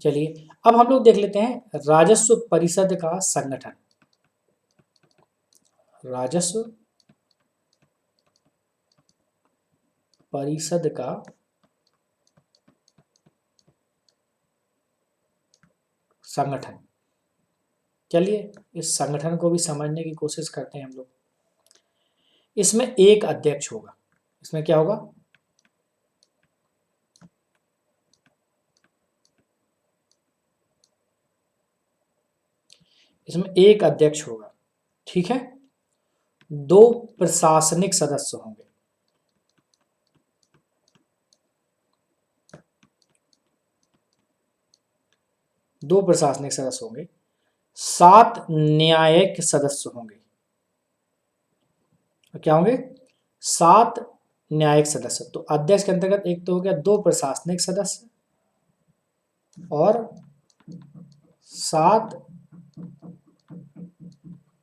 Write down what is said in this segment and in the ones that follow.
चलिए अब हम लोग देख लेते हैं राजस्व परिषद का संगठन। राजस्व परिषद का संगठन। चलिए इस संगठन को भी समझने की कोशिश करते हैं हम लोग। इसमें एक अध्यक्ष होगा। इसमें क्या होगा? इसमें एक अध्यक्ष होगा, ठीक है। दो प्रशासनिक सदस्य होंगे। दो प्रशासनिक सदस्य होंगे। 7 न्यायिक सदस्य होंगे। क्या होंगे? 7 न्यायिक सदस्य। तो अध्यक्ष के अंतर्गत एक तो हो गया 2 प्रशासनिक सदस्य और 7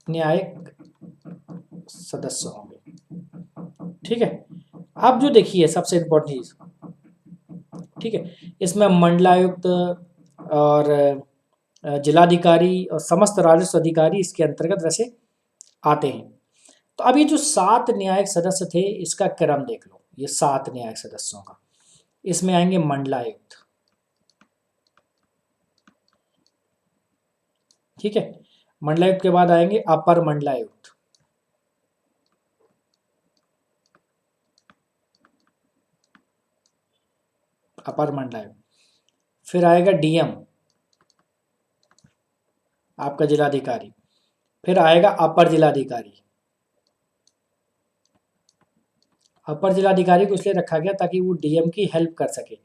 न्यायिक सदस्य होंगे, ठीक है। अब जो देखिए सबसे इंपॉर्टेंट चीज, ठीक है, इसमें मंडलायुक्त और जिलाधिकारी और समस्त राजस्व अधिकारी इसके अंतर्गत वैसे आते हैं। तो अब ये जो 7 न्यायिक सदस्य थे इसका क्रम देख लो। ये 7 न्यायिक सदस्यों का, इसमें आएंगे मंडलायुक्त, ठीक है। मंडलायुक्त के बाद आएंगे अपर मंडलायुक्त, अपर मंडलायुक्त। फिर आएगा डीएम, आपका जिलाधिकारी। फिर आएगा अपर जिलाधिकारी। अपर जिलाधिकारी को इसलिए रखा गया ताकि वो डीएम की हेल्प कर सके।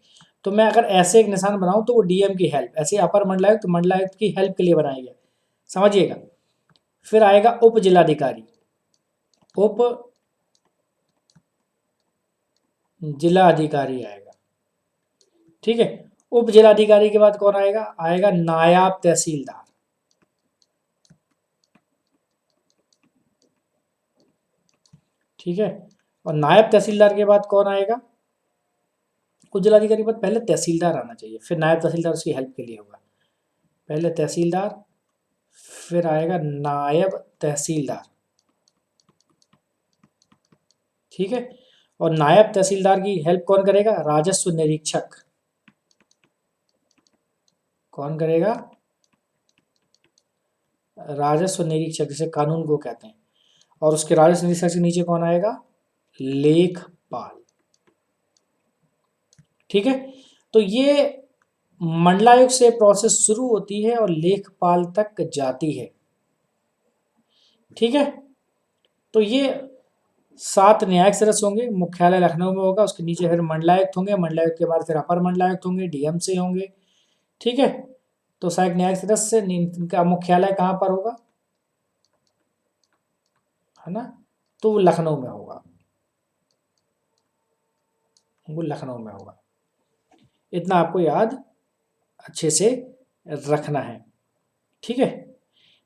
तो मैं अगर ऐसे एक निशान बनाऊं तो वो डीएम की हेल्प, ऐसे अपर मंडलायुक्त मंडलायुक्त की हेल्प के लिए बनाया गया, समझिएगा। फिर आएगा उप जिलाधिकारी, उप जिलाधिकारी आएगा, ठीक है। उप जिलाधिकारी के बाद कौन आएगा? आएगा नायब तहसीलदार, ठीक है। और नायब तहसीलदार के बाद कौन आएगा? उप जिलाधिकारी के बाद पहले तहसीलदार आना चाहिए, फिर नायब तहसीलदार उसकी हेल्प के लिए होगा। पहले तहसीलदार, फिर आएगा नायब तहसीलदार, ठीक है। और नायब तहसीलदार की हेल्प कौन करेगा? राजस्व निरीक्षक। कौन करेगा? राजस्व निरीक्षक, जिसे कानून को कहते हैं। और उसके राजस्व निरीक्षक से नीचे कौन आएगा? लेखपाल, ठीक है। तो ये मंडलायुक्त से प्रोसेस शुरू होती है और लेखपाल तक जाती है, ठीक है। तो ये 7 न्यायिक सदस्य होंगे। मुख्यालय लखनऊ में होगा, उसके नीचे फिर मंडलायुक्त होंगे, मंडलायुक्त के बाद फिर अपर मंडलायुक्त होंगे, डीएम से होंगे, ठीक है। तो 7 न्यायिक सदस्य, इनका मुख्यालय कहाँ पर होगा? है ना, तो वो लखनऊ में होगा, वो लखनऊ में होगा। इतना आपको याद अच्छे से रखना है, ठीक है।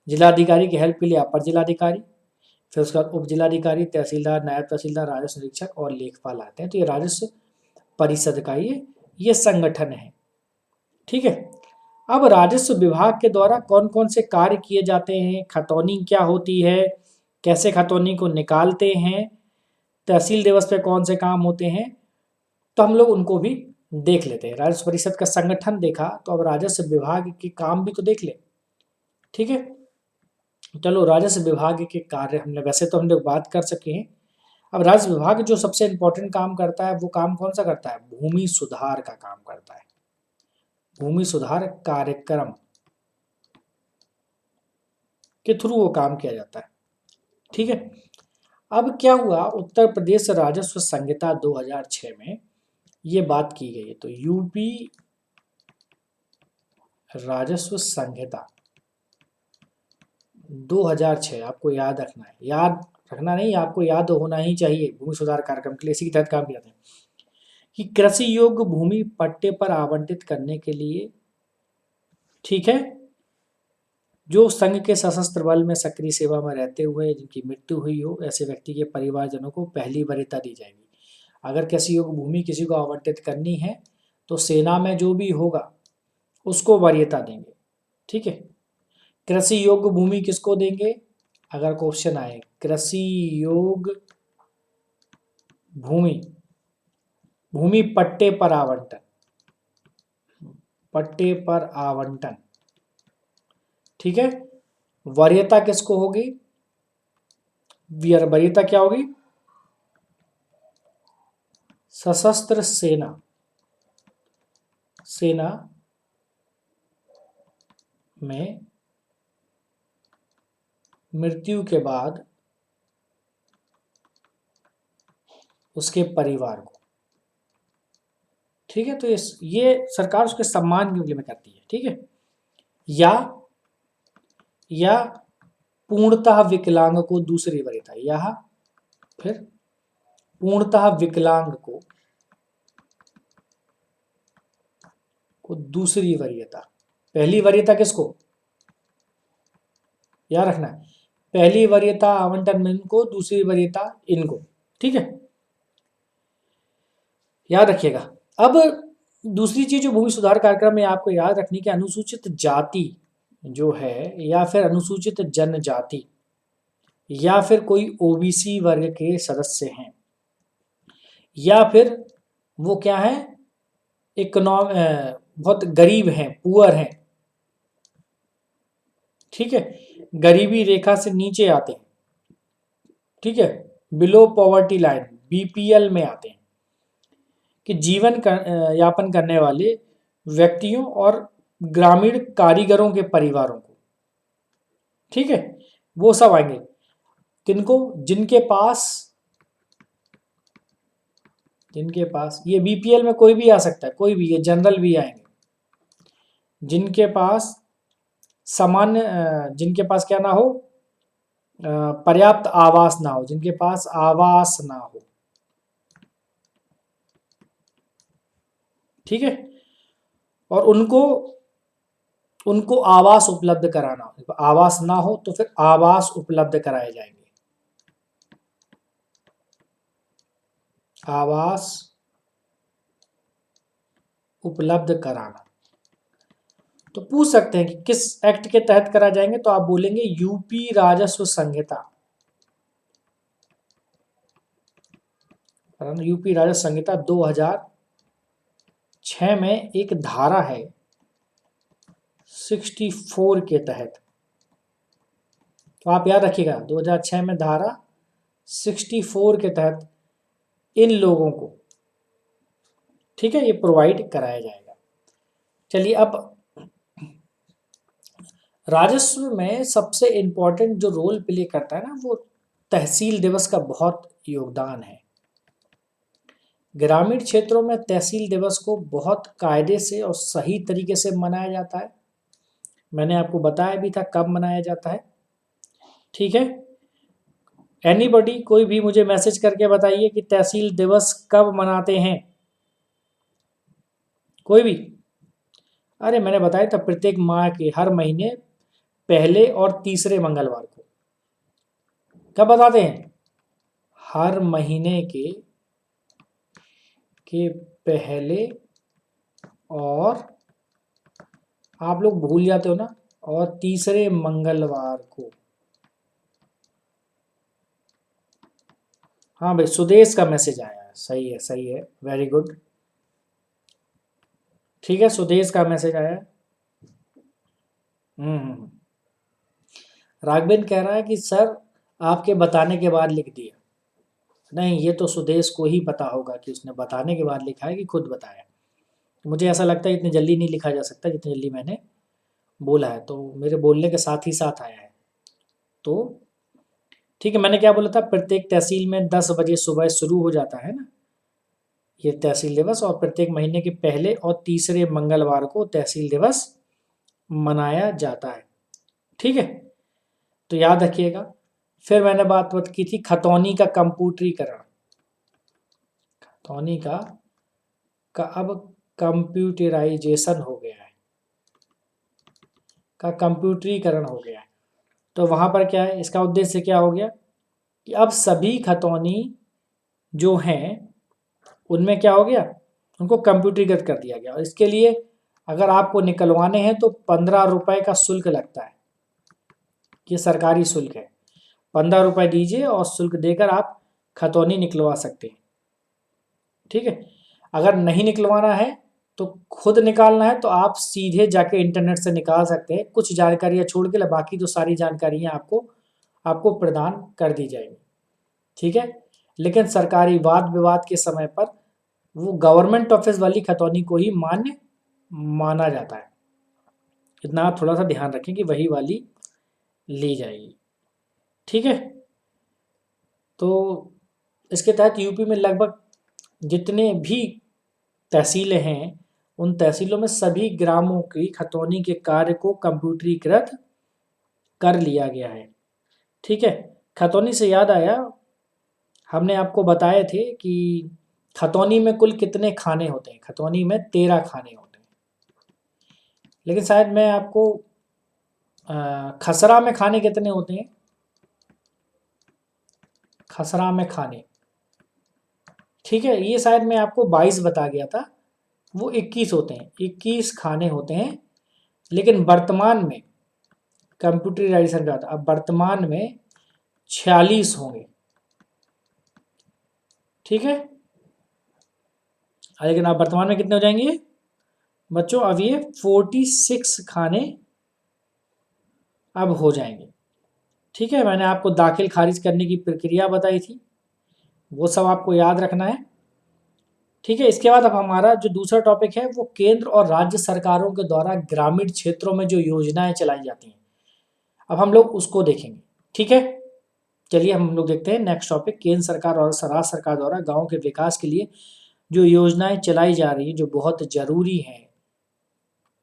जिलाधिकारी की हेल्प के लिए अपर जिलाधिकारी, फिर उसके बाद उप जिलाधिकारी, तहसीलदार, नायब तहसीलदार, राजस्व निरीक्षक और लेखपाल आते हैं। तो ये राजस्व परिषद का ये संगठन है, ठीक है। अब राजस्व विभाग के द्वारा कौन कौन से कार्य किए जाते हैं, खतौनी क्या होती है, कैसे खतौनी को निकालते हैं, तहसील दिवस पे कौन से काम होते हैं, तो हम लोग उनको भी देख लेते हैं। राजस्व परिषद का संगठन देखा, तो अब राजस्व विभाग के काम भी तो देख ले, ठीक है। चलो राजस्व विभाग के कार्य हमने वैसे तो हम लोग बात कर सके हैं। अब राजस्व विभाग जो सबसे इंपॉर्टेंट काम करता है वो काम कौन सा करता है? भूमि सुधार का काम करता है। भूमि सुधार कार्यक्रम के थ्रू वो काम किया जाता है, ठीक है। अब क्या हुआ, उत्तर प्रदेश राजस्व संहिता 2006 में ये बात की गई है। तो यूपी राजस्व संहिता 2006 आपको याद रखना है, याद रखना नहीं, आपको याद होना ही चाहिए। भूमि सुधार कार्यक्रम के लिए इसी के तहत काम किया जाता है कि कृषि योग्य भूमि पट्टे पर आवंटित करने के लिए, ठीक है, जो संघ के सशस्त्र बल में सक्रिय सेवा में रहते हुए जिनकी मृत्यु हुई हो, ऐसे व्यक्ति के परिवारजनों को पहली वरीयता दी जाएगी। अगर कृषि योग्य भूमि किसी को आवंटित करनी है तो सेना में जो भी होगा उसको वरीयता देंगे। ठीक है। कृषि योग्य भूमि किसको देंगे, अगर क्वेश्चन आए कृषि योग्य भूमि, भूमि पट्टे पर आवंटन, पट्टे पर आवंटन। ठीक है। वरीयता किसको होगी, वरीयता क्या होगी, सशस्त्र सेना, सेना में मृत्यु के बाद उसके परिवार को। ठीक है। तो ये सरकार उसके सम्मान के लिए में करती है। ठीक है। या पूर्णतः विकलांग को दूसरी वरीयता, या फिर पूर्णतः विकलांग को दूसरी वरीयता। पहली वरीयता किसको, याद रखना है, पहली वरीयता आवंटन में इनको, दूसरी वरीयता इनको। ठीक है, याद रखिएगा। अब दूसरी चीज जो भूमि सुधार कार्यक्रम में आपको याद रखनी कि अनुसूचित जाति जो है, या फिर अनुसूचित जनजाति, या फिर कोई ओबीसी वर्ग के सदस्य हैं, या फिर वो क्या है, बहुत गरीब हैं, पुअर हैं। ठीक है, गरीबी रेखा से नीचे आते हैं। ठीक है, बिलो पॉवर्टी लाइन, बीपीएल में आते हैं, कि जीवन यापन करने वाले व्यक्तियों और ग्रामीण कारीगरों के परिवारों को। ठीक है, वो सब आएंगे। किनको, जिनके पास ये बीपीएल में कोई भी आ सकता है, कोई भी, ये जनरल भी आएंगे, जिनके पास सामान्य जिनके पास क्या ना हो, पर्याप्त आवास ना हो, जिनके पास आवास ना हो। ठीक है, और उनको आवास उपलब्ध कराना, आवास ना हो तो फिर आवास उपलब्ध कराए जाएंगे, आवास उपलब्ध कराना। तो पूछ सकते हैं कि किस एक्ट के तहत करा जाएंगे, तो आप बोलेंगे यूपी राजस्व संहिता, यूपी राजस्व संहिता 2006 में एक धारा है 64 के तहत। तो आप याद रखिएगा 2006 में धारा 64 के तहत इन लोगों को, ठीक है, ये प्रोवाइड कराया जाएगा। चलिए, अब राजस्व में सबसे इंपॉर्टेंट जो रोल प्ले करता है ना, वो तहसील दिवस का बहुत योगदान है। ग्रामीण क्षेत्रों में तहसील दिवस को बहुत कायदे से और सही तरीके से मनाया जाता है। मैंने आपको बताया भी था कब मनाया जाता है। ठीक है, एनीबॉडी, कोई भी मुझे मैसेज करके बताइए कि तहसील दिवस कब मनाते हैं, कोई भी। अरे मैंने बताया था प्रत्येक माह के हर महीने पहले और तीसरे मंगलवार को। कब बताते हैं, हर महीने के पहले, और आप लोग भूल जाते हो ना, और तीसरे मंगलवार को। हाँ भाई, सुदेश का मैसेज आया है, सही है, सही है, वेरी गुड। ठीक है, सुदेश का मैसेज आया है। राघवेन कह रहा है कि सर आपके बताने के बाद लिख दिया। नहीं, ये तो सुदेश को ही पता होगा कि उसने बताने के बाद लिखा है कि खुद बताया। मुझे ऐसा लगता है इतनी जल्दी नहीं लिखा जा सकता जितनी जल्दी मैंने बोला है, तो मेरे बोलने के साथ ही साथ आया है। तो ठीक है, मैंने क्या बोला था, प्रत्येक तहसील में 10 बजे सुबह शुरू हो जाता है ना ये तहसील दिवस, और प्रत्येक महीने के पहले और तीसरे मंगलवार को तहसील दिवस मनाया जाता है। ठीक है, तो याद रखिएगा। फिर मैंने बात की थी खतौनी का कंप्यूटरीकरण, खतौनी का अब कंप्यूटराइजेशन हो गया है, का कंप्यूटरीकरण हो गया है। तो वहाँ पर क्या है, इसका उद्देश्य क्या हो गया कि अब सभी खतौनी जो हैं उनमें क्या हो गया, उनको कंप्यूटरीकृत कर दिया गया। और इसके लिए अगर आपको निकलवाने हैं तो 15 रुपए का शुल्क लगता है, ये सरकारी शुल्क है। 15 रुपए दीजिए और शुल्क देकर आप खतौनी निकलवा सकते हैं। ठीक है, अगर नहीं निकलवाना है तो खुद निकालना है तो आप सीधे जाके इंटरनेट से निकाल सकते हैं। कुछ जानकारियां छोड़ के बाकी तो सारी जानकारियां आपको आपको प्रदान कर दी जाएगी। ठीक है, लेकिन सरकारी वाद विवाद के समय पर वो गवर्नमेंट ऑफिस वाली खतौनी को ही मान्य माना जाता है। इतना आप थोड़ा सा ध्यान रखें कि वही वाली ली जाएगी। ठीक है, तो इसके तहत यूपी में लगभग जितने भी तहसीलें हैं उन तहसीलों में सभी ग्रामों की खतौनी के कार्य को कंप्यूटरीकृत कर लिया गया है। ठीक है, खतौनी से याद आया, हमने आपको बताए थे कि खतौनी में कुल कितने खाने होते हैं। खतौनी में 13 खाने होते हैं, लेकिन शायद मैं आपको खसरा में खाने कितने होते हैं, खसरा में खाने, ठीक है, ये शायद मैं आपको 22 बता गया था, वो 21 होते हैं, 21 खाने होते हैं। लेकिन वर्तमान में कंप्यूटराइजेशन का था, अब वर्तमान में 46 होंगे। ठीक है, लेकिन अब वर्तमान में कितने हो जाएंगे बच्चों, अब ये 46 खाने अब हो जाएंगे। ठीक है, मैंने आपको दाखिल खारिज करने की प्रक्रिया बताई थी, वो सब आपको याद रखना है। ठीक है, इसके बाद अब हमारा जो दूसरा टॉपिक है वो केंद्र और राज्य सरकारों के द्वारा ग्रामीण क्षेत्रों में जो योजनाएं चलाई जाती हैं, अब हम लोग उसको देखेंगे। ठीक है, चलिए हम लोग देखते हैं नेक्स्ट टॉपिक, केंद्र सरकार और राज्य सरकार द्वारा गाँव के विकास के लिए जो योजनाएं चलाई जा रही हैं, जो बहुत जरूरी हैं